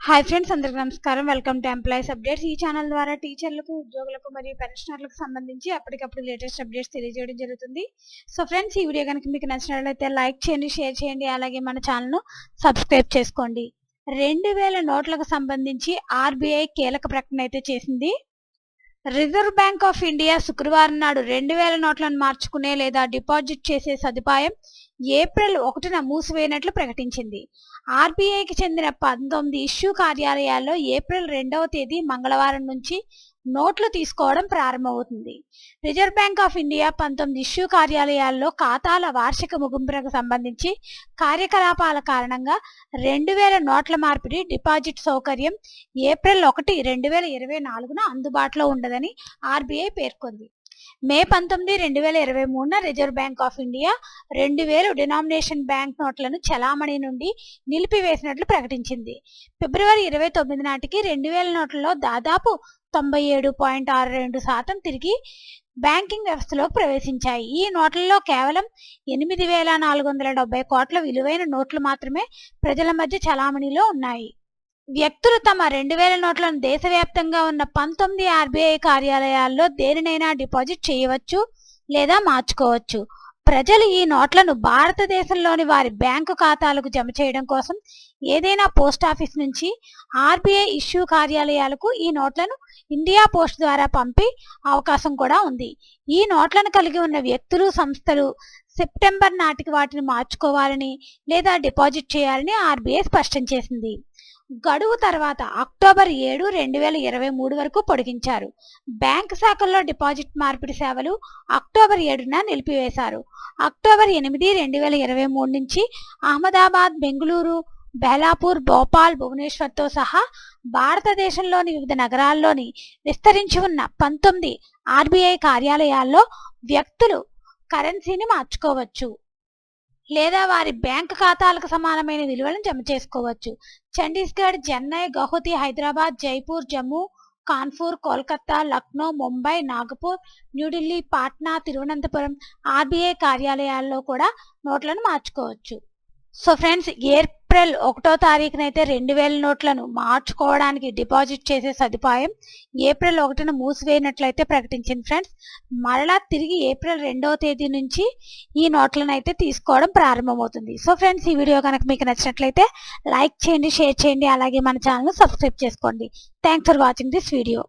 Hi friends, అందరికీ నమస్కారం. Welcome to employees updates. ఈ ఛానల్ ద్వారా టీచర్లకు, ఉద్యోగులకు మరియు పెన్షనర్లకు సంబంధించి అప్పటికప్పుడు లేటెస్ట్ అప్డేట్స్ తెలియజేయడం జరుగుతుంది. సో ఫ్రెండ్స్, ఈ వీడియో కనుక మీకు నచ్చినట్లయితే లైక్ చేయండి, షేర్ చేయండి, అలాగే మన ఛానల్ను సబ్స్క్రైబ్ చేసుకోండి. 2000 నోట్లకు సంబంధించి ఆర్బీఐ కీలక ప్రకటన అయితే చేసింది. రిజర్వ్ బ్యాంక్ ఆఫ్ ఇండియా శుక్రవారం నాడు 2000 నోట్లను మార్చుకునే లేదా డిపాజిట్ చేసే సదుపాయం ఏప్రిల్ 1న మూసివేయనట్లు ప్రకటించింది. ఆర్బీఐకి చెందిన 19 ఇష్యూ కార్యాలయాల్లో ఏప్రిల్ 2వ తేదీ మంగళవారం నుంచి నోట్లు తీసుకోవడం ప్రారంభమవుతుంది. Reserve Bank of India 19 issue కార్యాలయాల్లో ఖాతాల వార్షిక ముగింపులకు సంబంధించి కార్యకలాపాల కారణంగా 2000 నోట్ల మార్పిడి డిపాజిట్ సౌకర్యం ఏప్రిల్ 1, 2024న అందుబాటులో ఉండదని ఆర్బీఐ పేర్కొంది. మే 19, 2023న Reserve Bank of India 2000 denomination bank నోట్లను చలామణి నుండి నిలిపివేసినట్లు ప్రకటించింది. ఫిబ్రవరి 29 నాటికి 2000 నోట్లలో దాదాపు 97.62% తిరిగి బ్యాంకింగ్ వ్యవస్థలోకి ప్రవేశించాయి. ఈ నోట్లలో కేవలం 8,470 కోట్ల విలువైన నోట్లు మాత్రమే ప్రజల మధ్య చలామణిలో ఉన్నాయి. వ్యక్తులు తమ 2000 నోట్లను దేశవ్యాప్తంగా ఉన్న 19 ఆర్బీఐ కార్యాలయాల్లో దేనినైనా డిపాజిట్ చేయవచ్చు లేదా మార్చుకోవచ్చు. ప్రజలు ఈ నోట్లను భారతదేశంలోని వారి బ్యాంకు ఖాతాలకు జమ చేయడం కోసం ఏదైనా పోస్ట్ ఆఫీస్ నుంచి ఆర్బీఐ ఇష్యూ కార్యాలయాలకు ఈ నోట్లను ఇండియా పోస్ట్ ద్వారా పంపే అవకాశం కూడా ఉంది. ఈ నోట్లను కలిగి ఉన్న వ్యక్తులు, సంస్థలు సెప్టెంబర్ నాటికి వాటిని మార్చుకోవాలని లేదా డిపాజిట్ చేయాలని ఆర్బీఐ స్పష్టం చేసింది. గడువు తర్వాత అక్టోబర్ 7, 2023 వరకు పొడిగించారు. బ్యాంకు శాఖల్లో డిపాజిట్ మార్పిడి సేవలు అక్టోబర్ 7న నిలిపివేశారు. అక్టోబర్ 8, 2023 నుంచి అహ్మదాబాద్, బెంగళూరు, బెలాపూర్, భోపాల్, భువనేశ్వర్తో సహా భారతదేశంలోని వివిధ నగరాల్లోని విస్తరించి ఉన్న 19 ఆర్బీఐ కార్యాలయాల్లో వ్యక్తులు కరెన్సీని మార్చుకోవచ్చు లేదా వారి బ్యాంక్ ఖాతాలకు సమానమైన విలువలను జమ చేసుకోవచ్చు. ఛత్తీస్గఢ్, చెన్నై, గౌహతి, హైదరాబాద్, జైపూర్, జమ్మూ, కాన్పూర్, కోల్కతా, లక్నో, ముంబై, నాగపూర్, న్యూఢిల్లీ, పాట్నా, తిరువనంతపురం ఆర్బీఐ కార్యాలయాల్లో కూడా నోట్లను మార్చుకోవచ్చు. సో ఫ్రెండ్స్, ఏప్రిల్ 1వ తారీఖునైతే 2000 నోట్లను మార్చుకోవడానికి డిపాజిట్ చేసే సదుపాయం ఏప్రిల్ 1న మూసివేయనట్లయితే ప్రకటించింది ఫ్రెండ్స్. మరలా తిరిగి ఏప్రిల్ 2వ తేదీ నుంచి ఈ నోట్లను అయితే తీసుకోవడం ప్రారంభమవుతుంది. సో ఫ్రెండ్స్, ఈ వీడియో కనుక మీకు నచ్చినట్లయితే లైక్ చేయండి, షేర్ చేయండి, అలాగే మన ఛానల్ సబ్స్క్రైబ్ చేసుకోండి. Thanks for watching this video.